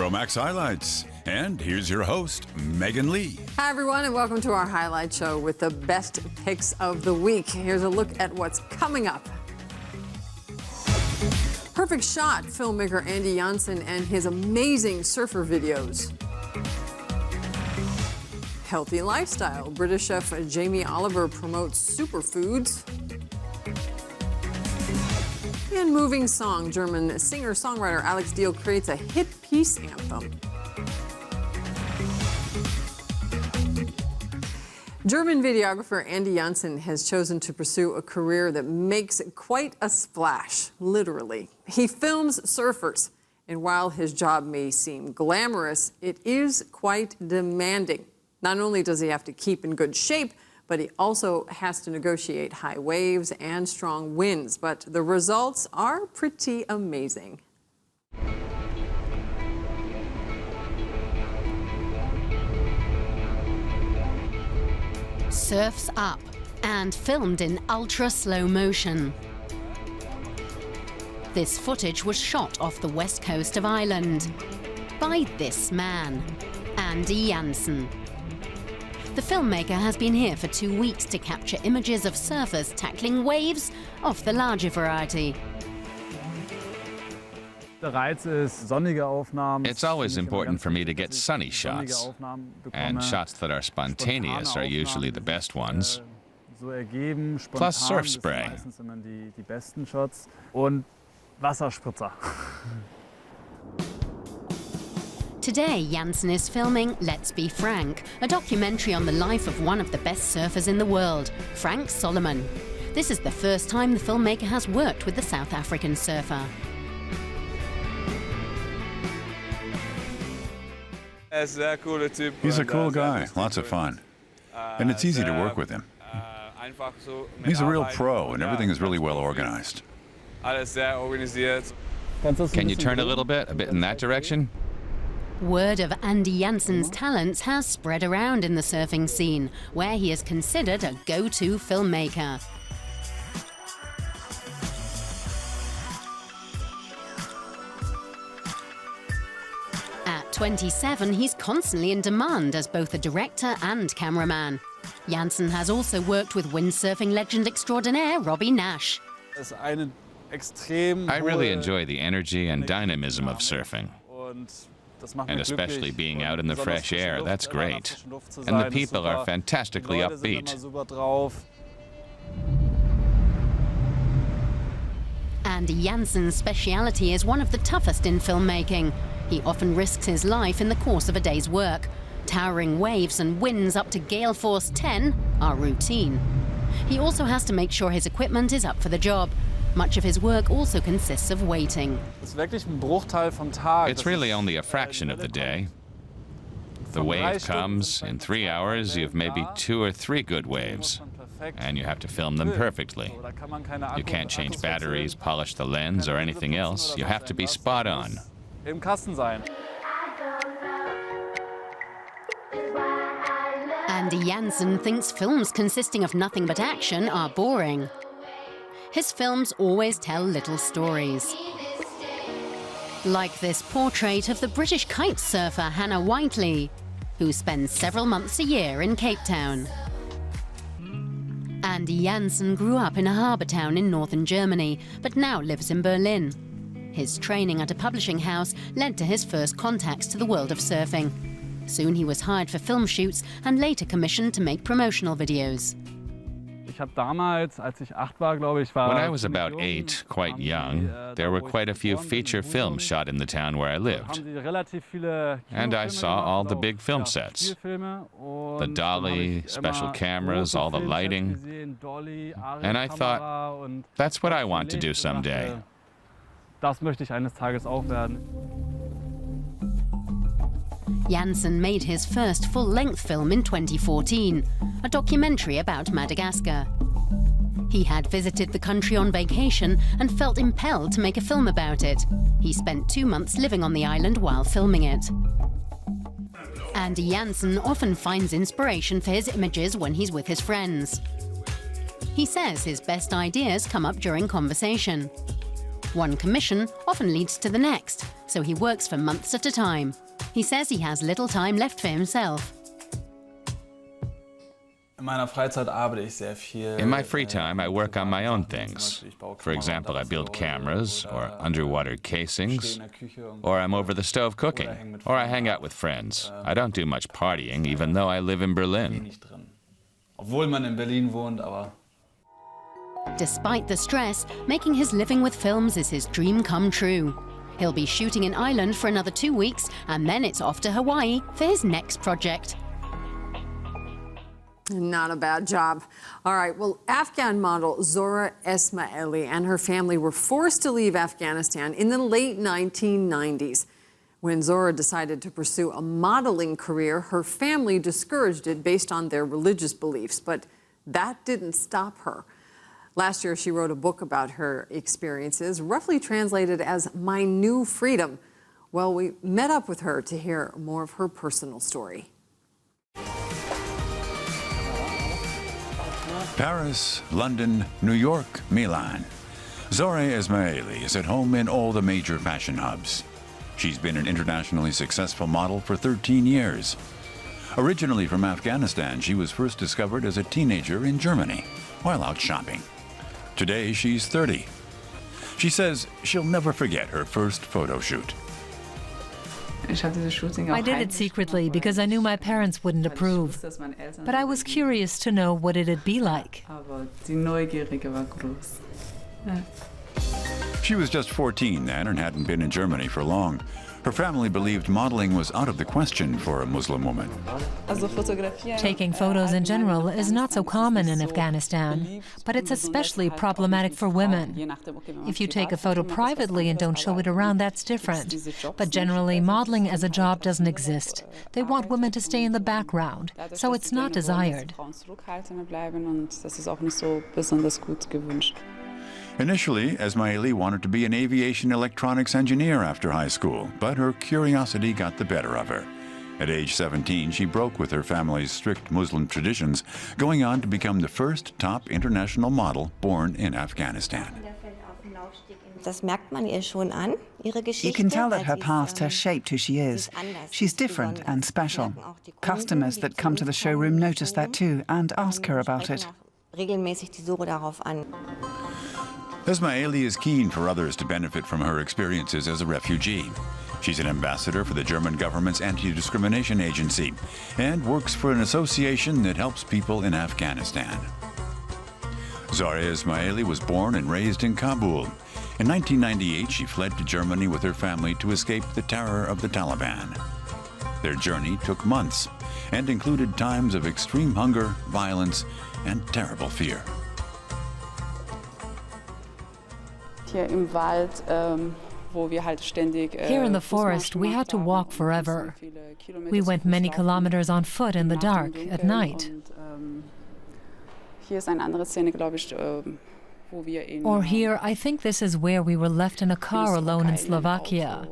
Euromaxx highlights. And here's your host, Megan Lee. Hi, everyone, and welcome to our highlight show with the best picks of the week. Here's a look at what's coming up. Perfect shot, filmmaker Andi Jansen and his amazing surfer videos. Healthy lifestyle, British chef Jamie Oliver promotes superfoods. And moving song, German singer-songwriter Alex Diehl creates a hit peace anthem. German videographer Andi Jansen has chosen to pursue a career that makes quite a splash, literally. He films surfers, and while his job may seem glamorous, it is quite demanding. Not only does he have to keep in good shape, but he also has to negotiate high waves and strong winds. But the results are pretty amazing. Surfs up and filmed in ultra slow motion. This footage was shot off the west coast of Ireland by this man, Andi Jansen. The filmmaker has been here for 2 weeks to capture images of surfers tackling waves of the larger variety. It's always important for me to get sunny shots, and shots that are spontaneous are usually the best ones, plus surf spray. Today, Jansen is filming Let's Be Frank, a documentary on the life of one of the best surfers in the world, Frank Solomon. This is the first time the filmmaker has worked with the South African surfer. He's a cool guy, lots of fun. And it's easy to work with him. He's a real pro, and everything is really well organized. Can you turn a bit in that direction? Word of Andi Jansen's talents has spread around in the surfing scene, where he is considered a go-to filmmaker. At 27, he's constantly in demand as both a director and cameraman. Jansen has also worked with windsurfing legend extraordinaire Robbie Nash. I really enjoy the energy and dynamism of surfing. And especially being out in the fresh air, that's great. And the people are fantastically upbeat. Andi Jansen's speciality is one of the toughest in filmmaking. He often risks his life in the course of a day's work. Towering waves and winds up to gale force 10 are routine. He also has to make sure his equipment is up for the job. Much of his work also consists of waiting. It's really only a fraction of the day. The wave comes, in 3 hours you've maybe 2 or 3 good waves, and you have to film them perfectly. You can't change batteries, polish the lens, or anything else. You have to be spot on. Andi Jansen thinks films consisting of nothing but action are boring. His films always tell little stories. Like this portrait of the British kite surfer Hannah Whiteley, who spends several months a year in Cape Town. Andi Jansen grew up in a harbour town in northern Germany, but now lives in Berlin. His training at a publishing house led to his first contacts to the world of surfing. Soon he was hired for film shoots and later commissioned to make promotional videos. When I was about 8, quite young, there were quite a few feature films shot in the town where I lived. And I saw all the big film sets. The dolly, special cameras, all the lighting. And I thought, that's what I want to do someday. Jansen made his first full-length film in 2014, a documentary about Madagascar. He had visited the country on vacation and felt impelled to make a film about it. He spent 2 months living on the island while filming it. Andi Jansen often finds inspiration for his images when he's with his friends. He says his best ideas come up during conversation. One commission often leads to the next, so he works for months at a time. He says he has little time left for himself. In my free time, I work on my own things. For example, I build cameras, or underwater casings, or I'm over the stove cooking, or I hang out with friends. I don't do much partying, even though I live in Berlin. Despite the stress, making his living with films is his dream come true. He'll be shooting in Ireland for another 2 weeks, and then it's off to Hawaii for his next project. Not a bad job. All right, well, Afghan model Zora Esmaili and her family were forced to leave Afghanistan in the late 1990s. When Zora decided to pursue a modeling career, her family discouraged it based on their religious beliefs, but that didn't stop her. Last year, she wrote a book about her experiences, roughly translated as My New Freedom. Well, we met up with her to hear more of her personal story. Paris, London, New York, Milan. Zora Esmaili is at home in all the major fashion hubs. She's been an internationally successful model for 13 years. Originally from Afghanistan, she was first discovered as a teenager in Germany while out shopping. Today, she's 30. She says she'll never forget her first photo shoot. I did it secretly because I knew my parents wouldn't approve. But I was curious to know what it'd be like. She was just 14 then and hadn't been in Germany for long. Her family believed modeling was out of the question for a Muslim woman. Taking photos in general is not so common in Afghanistan, but it's especially problematic for women. If you take a photo privately and don't show it around, that's different. But generally, modeling as a job doesn't exist. They want women to stay in the background, so it's not desired. Initially, Esmaili wanted to be an aviation electronics engineer after high school, but her curiosity got the better of her. At age 17, she broke with her family's strict Muslim traditions, going on to become the first top international model born in Afghanistan. You can tell that her past has shaped who she is. She's different and special. Customers that come to the showroom notice that too and ask her about it. Esmaili is keen for others to benefit from her experiences as a refugee. She's an ambassador for the German government's anti-discrimination agency and works for an association that helps people in Afghanistan. Zora Esmaili was born and raised in Kabul. In 1998, she fled to Germany with her family to escape the terror of the Taliban. Their journey took months and included times of extreme hunger, violence, and terrible fear. Here in the forest, we had to walk forever. We went many kilometers on foot in the dark, at night. Or here, I think this is where we were left in a car alone in Slovakia.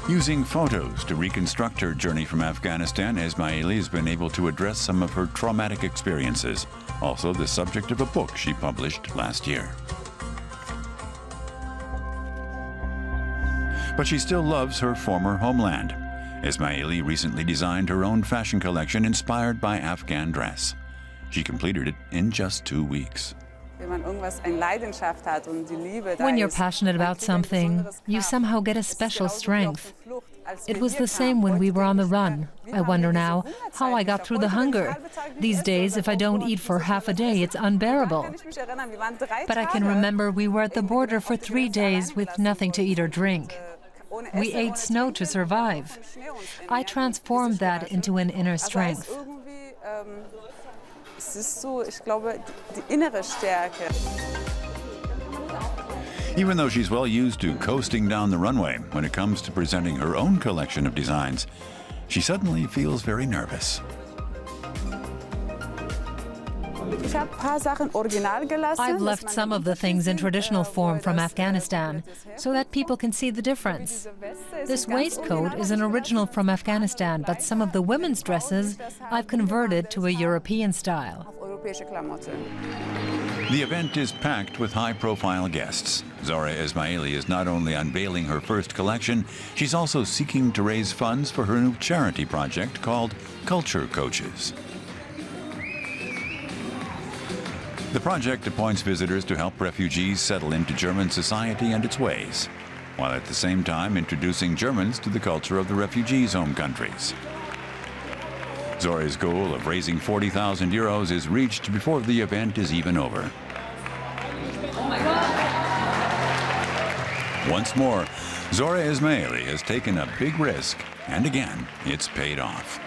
Using photos to reconstruct her journey from Afghanistan, Esmaili has been able to address some of her traumatic experiences, also the subject of a book she published last year. But she still loves her former homeland. Esmaili recently designed her own fashion collection inspired by Afghan dress. She completed it in just 2 weeks. When you're passionate about something, you somehow get a special strength. It was the same when we were on the run. I wonder now how I got through the hunger. These days, if I don't eat for half a day, it's unbearable. But I can remember we were at the border for 3 days with nothing to eat or drink. We ate snow to survive. I transformed that into an inner strength. Even though she's well used to coasting down the runway, when it comes to presenting her own collection of designs, she suddenly feels very nervous. I've left some of the things in traditional form from Afghanistan so that people can see the difference. This waistcoat is an original from Afghanistan, but some of the women's dresses I've converted to a European style. The event is packed with high-profile guests. Zora Ismaili is not only unveiling her first collection, she's also seeking to raise funds for her new charity project called Culture Coaches. The project appoints visitors to help refugees settle into German society and its ways, while at the same time introducing Germans to the culture of the refugees' home countries. Zora's goal of raising 40,000 euros is reached before the event is even over. Once more, Zora Ismaili has taken a big risk, and again, it's paid off.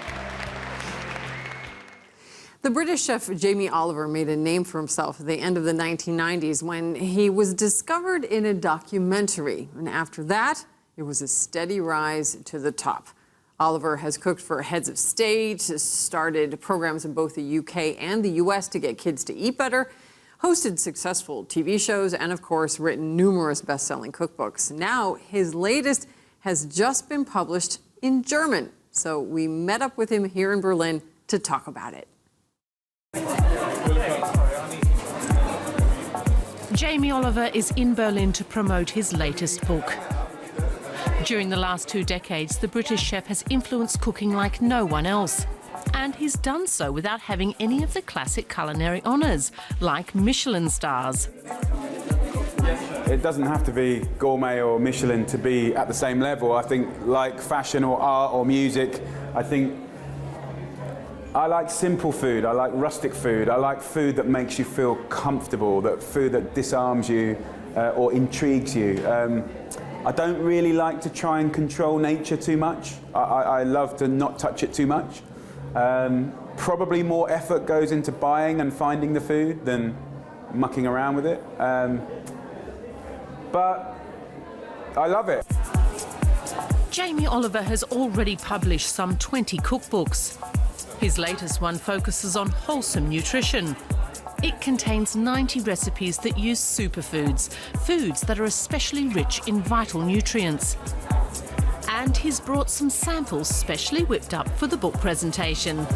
The British chef Jamie Oliver made a name for himself at the end of the 1990s when he was discovered in a documentary. And after that, it was a steady rise to the top. Oliver has cooked for heads of state, started programs in both the UK and the US to get kids to eat better, hosted successful TV shows, and of course, written numerous best-selling cookbooks. Now, his latest has just been published in German. So we met up with him here in Berlin to talk about it. Jamie Oliver is in Berlin to promote his latest book. During the last 2 decades, the British chef has influenced cooking like no one else. And he's done so without having any of the classic culinary honours, like Michelin stars. It doesn't have to be gourmet or Michelin to be at the same level. I think, like fashion or art or music, I like simple food, I like rustic food, I like food that makes you feel comfortable, food that disarms you or intrigues you. I don't really like to try and control nature too much. I love to not touch it too much. Probably more effort goes into buying and finding the food than mucking around with it. But I love it. Jamie Oliver has already published some 20 cookbooks. His latest one focuses on wholesome nutrition. It contains 90 recipes that use superfoods, foods that are especially rich in vital nutrients. And he's brought some samples specially whipped up for the book presentation.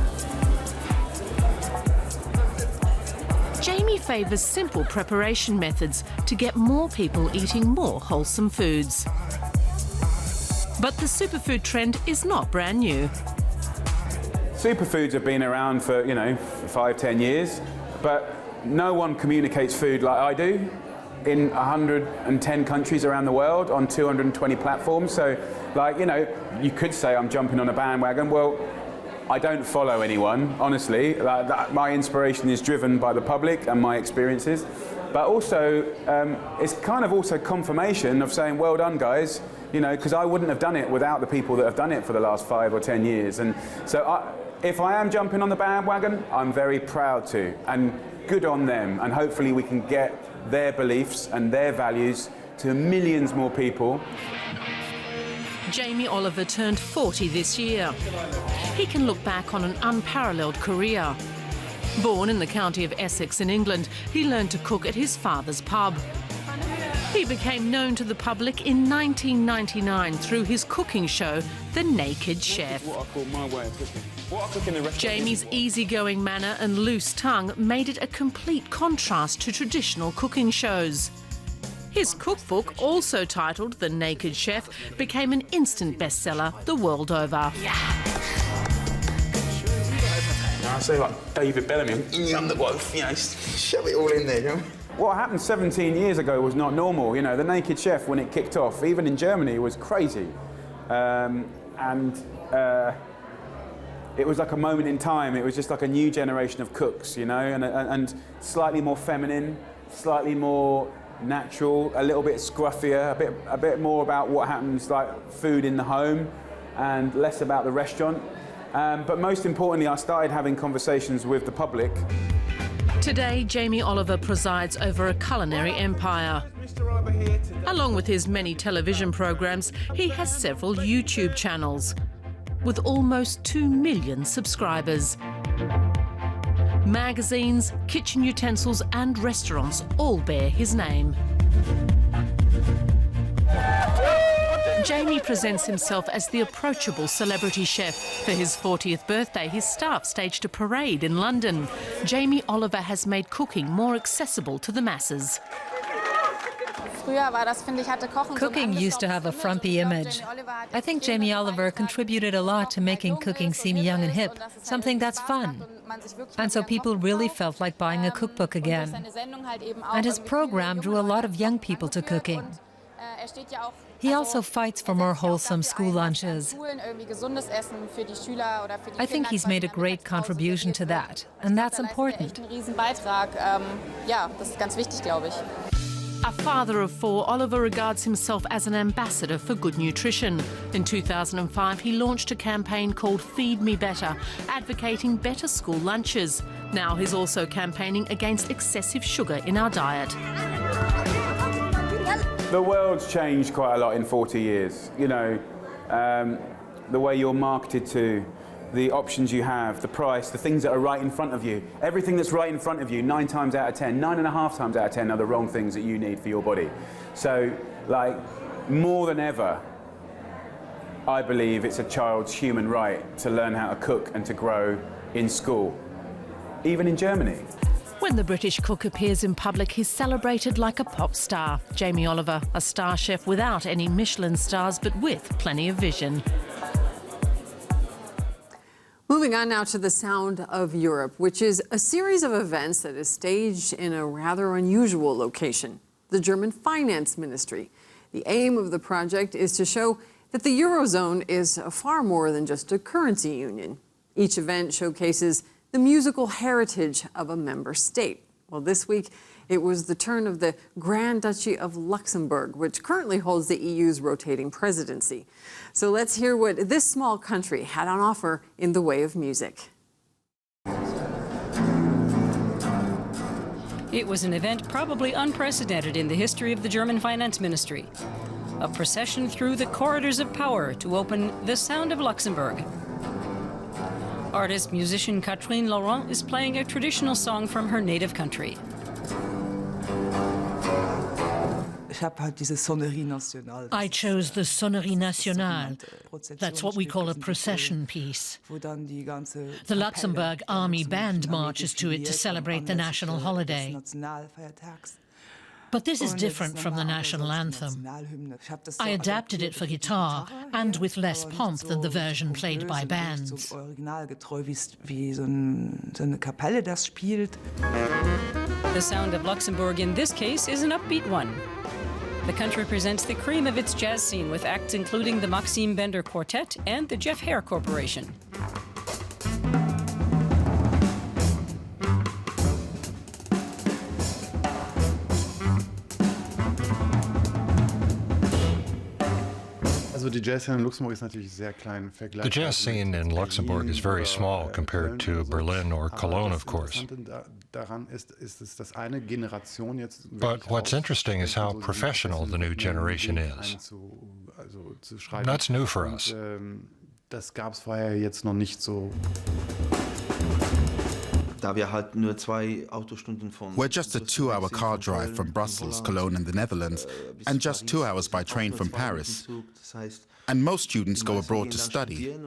Jamie favours simple preparation methods to get more people eating more wholesome foods. But the superfood trend is not brand new. Superfoods have been around for, 5-10 years, but no one communicates food like I do in 110 countries around the world on 220 platforms. So, you could say I'm jumping on a bandwagon. Well, I don't follow anyone, honestly. My inspiration is driven by the public and my experiences. But also, it's kind of also confirmation of saying, well done, guys, because I wouldn't have done it without the people that have done it for the last 5 or 10 years. And so if I am jumping on the bandwagon, I'm very proud to, and good on them. And hopefully we can get their beliefs and their values to millions more people. Jamie Oliver turned 40 this year. He can look back on an unparalleled career. Born in the county of Essex in England, he learned to cook at his father's pub. He became known to the public in 1999 through his cooking show, The Naked Chef. Jamie's easygoing manner and loose tongue made it a complete contrast to traditional cooking shows. His cookbook, also titled The Naked Chef, became an instant bestseller the world over. I say like David Bellamy, I'm the wolf, shove it all in there, you know? What happened 17 years ago was not normal. The Naked Chef, when it kicked off, even in Germany, was crazy. It was like a moment in time. It was just like a new generation of cooks, and slightly more feminine, slightly more natural, a little bit scruffier, a bit more about what happens, like food in the home, and less about the restaurant. But most importantly, I started having conversations with the public. Today, Jamie Oliver presides over a culinary empire. Along with his many television programs, he has several YouTube channels with almost 2 million subscribers. Magazines, kitchen utensils and restaurants all bear his name. Jamie presents himself as the approachable celebrity chef. For his 40th birthday, his staff staged a parade in London. Jamie Oliver has made cooking more accessible to the masses. Cooking used to have a frumpy image. I think Jamie Oliver contributed a lot to making cooking seem young and hip, something that's fun. And so people really felt like buying a cookbook again. And his program drew a lot of young people to cooking. He also fights for more wholesome school lunches. I think he's made a great contribution to that, and that's important. A father of 4, Oliver regards himself as an ambassador for good nutrition. In 2005, he launched a campaign called Feed Me Better, advocating better school lunches. Now he's also campaigning against excessive sugar in our diet. The world's changed quite a lot in 40 years. You know, the way you're marketed to, the options you have, the price, the things that are right in front of you. Everything that's right in front of you, 9 times out of 10, 9.5 times out of 10 are the wrong things that you need for your body. So, like, more than ever, I believe it's a child's human right to learn how to cook and to grow in school, even in Germany. When the British cook appears in public, he's celebrated like a pop star. Jamie Oliver, a star chef without any Michelin stars, but with plenty of vision. Moving on now to the Sound of Europe, which is a series of events that is staged in a rather unusual location, the German Finance Ministry. The aim of the project is to show that the Eurozone is far more than just a currency union. Each event showcases the musical heritage of a member state. Well, this week, it was the turn of the Grand Duchy of Luxembourg, which currently holds the EU's rotating presidency. So let's hear what this small country had on offer in the way of music. It was an event probably unprecedented in the history of the German Finance Ministry. A procession through the corridors of power to open the Sound of Luxembourg. Artist-musician Catherine Laurent is playing a traditional song from her native country. I chose the Sonnerie Nationale. That's what we call a procession piece. The Luxembourg Army Band marches to it to celebrate the national holiday. But this is different from the national anthem. I adapted it for guitar and with less pomp than the version played by bands. The Sound of Luxembourg in this case is an upbeat one. The country presents the cream of its jazz scene with acts including the Maxime Bender Quartet and the Jeff Hare Corporation. The jazz scene in Luxembourg is very small compared to Berlin or Cologne, of course. But what's interesting is how professional the new generation is. That's new for us. We're just a 2-hour car drive from Brussels, Cologne and the Netherlands, and just 2 hours by train from Paris. And most students go abroad to study.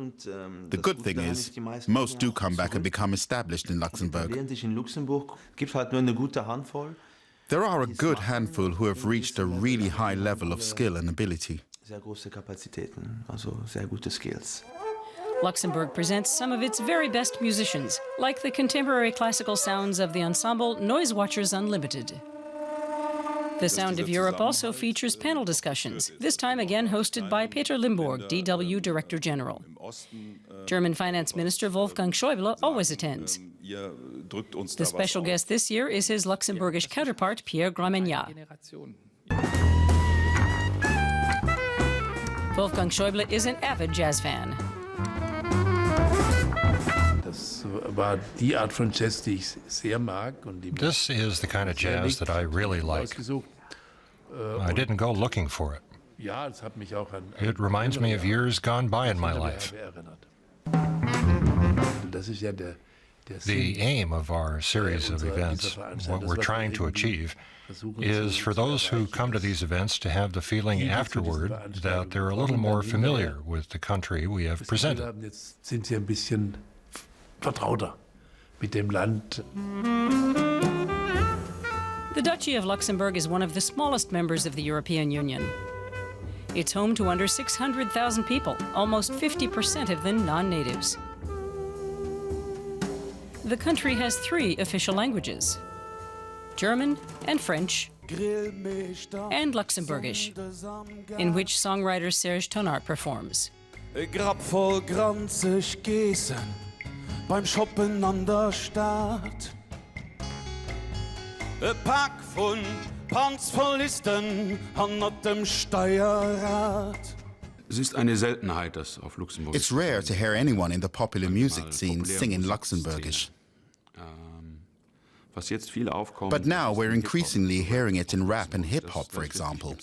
The good thing is, most do come back and become established in Luxembourg. There are a good handful who have reached a really high level of skill and ability. Luxembourg presents some of its very best musicians, like the contemporary classical sounds of the ensemble Noise Watchers Unlimited. The Sound of Europe also features panel discussions, this time again hosted by Peter Limborg, DW Director General. German Finance Minister Wolfgang Schäuble always attends. The special guest this year is his Luxembourgish counterpart, Pierre Gramenyat. Wolfgang Schäuble is an avid jazz fan. This is the kind of jazz that I really like. I didn't go looking for it. It reminds me of years gone by in my life. The aim of our series of events, what we're trying to achieve, is for those who come to these events to have the feeling afterward that they're a little more familiar with the country we have presented. The Duchy of Luxembourg is one of the smallest members of the European Union. It's home to under 600,000 people, almost 50% of them non-natives. The country has 3 official languages: German and French and Luxembourgish, in which songwriter Serge Tonart performs. Grab voll granzig Gesen beim Shoppen an der Stadt. Pack von Panzerlisten an dem Steuerrad. Es ist eine Seltenheit, dass auf Luxemburgisch. It's rare to hear anyone in the popular music scene sing in Luxembourgish. But now we're increasingly hearing it in rap and hip-hop, for example.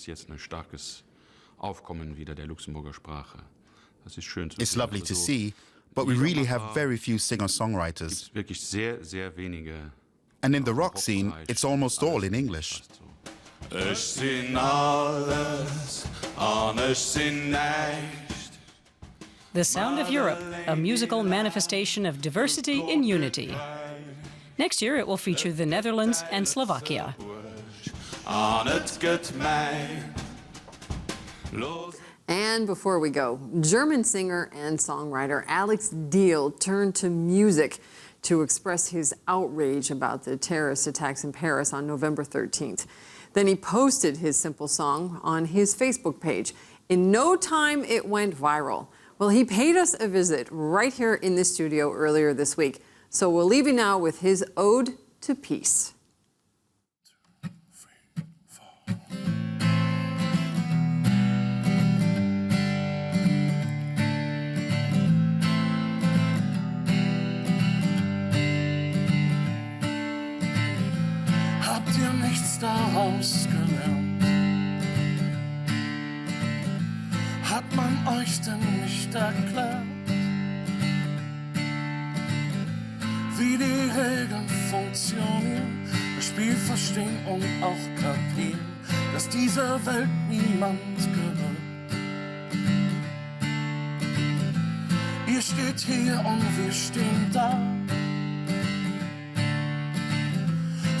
It's lovely to see, but we really have very few singer-songwriters. And in the rock scene, it's almost all in English. The Sound of Europe, a musical manifestation of diversity in unity. Next year, it will feature the Netherlands and Slovakia. And before we go, German singer and songwriter Alex Diehl turned to music to express his outrage about the terrorist attacks in Paris on November 13th. Then he posted his simple song on his Facebook page. In no time, it went viral. Well, he paid us a visit right here in the studio earlier this week. So we'll leave you now with his ode to peace. Habt ihr nichts daraus gelernt? Hat man euch denn nicht erklärt, wie die Regeln funktionieren, das Spiel verstehen und auch kapieren, dass dieser Welt niemand gehört. Ihr steht hier und wir stehen da.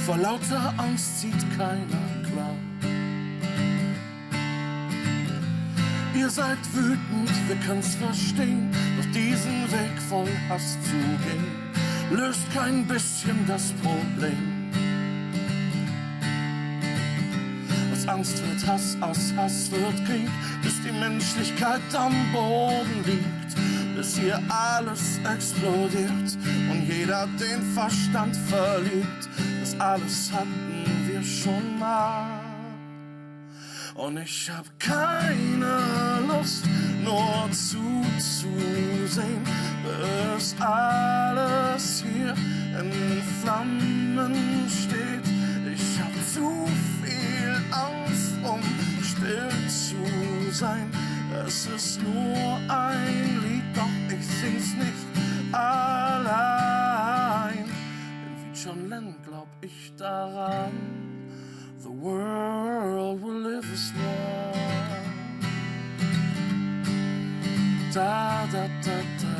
Vor lauter Angst sieht keiner klar. Ihr seid wütend, wir können's verstehen, doch diesen Weg voll Hass zu gehen löst kein bisschen das Problem. Aus Angst wird Hass, aus Hass wird Krieg, bis die Menschlichkeit am Boden liegt, bis hier alles explodiert und jeder den Verstand verliert. Das alles hatten wir schon mal. Und ich hab keine Lust, nur zuzusehen, bis alles hier in Flammen steht. Ich hab zu viel Angst, um still zu sein. Es ist nur ein Lied, doch ich sing's nicht allein. Denn wie John Lennon glaub ich daran. The world will live as one. Da, da, da, da.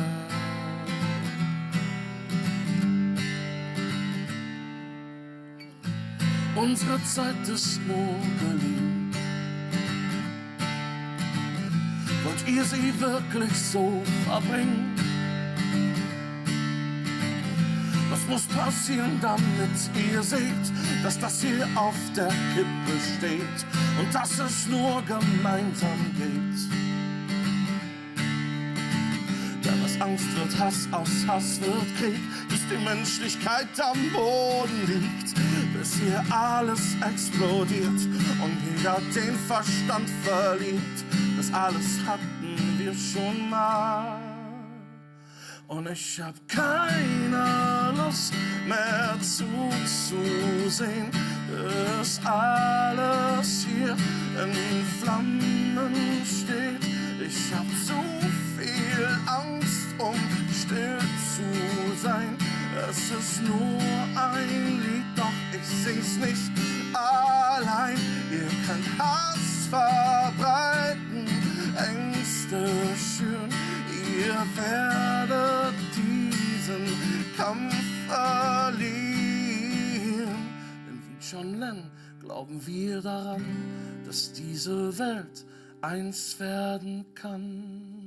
Unsere Zeit ist nur geliehen. Wollt ihr sie wirklich so verbringen? Was muss passieren, damit ihr seht, dass das hier auf der Kippe steht und dass es nur gemeinsam geht? Denn aus Angst wird Hass, aus Hass wird Krieg, bis die Menschlichkeit am Boden liegt, bis hier alles explodiert und jeder den Verstand verliert. Das alles hatten wir schon mal. Und ich hab keine Lust mehr zuzusehen, bis alles hier in Flammen steht. Ich hab zu viel Angst, um still zu sein. Es ist nur ein Lied, doch ich sing's nicht allein. Ihr könnt Hass verbreiten, Ängste schüren. Ihr werdet diesen Kampf verlieren. Denn wie John Lennon glauben wir daran, dass diese Welt eins werden kann.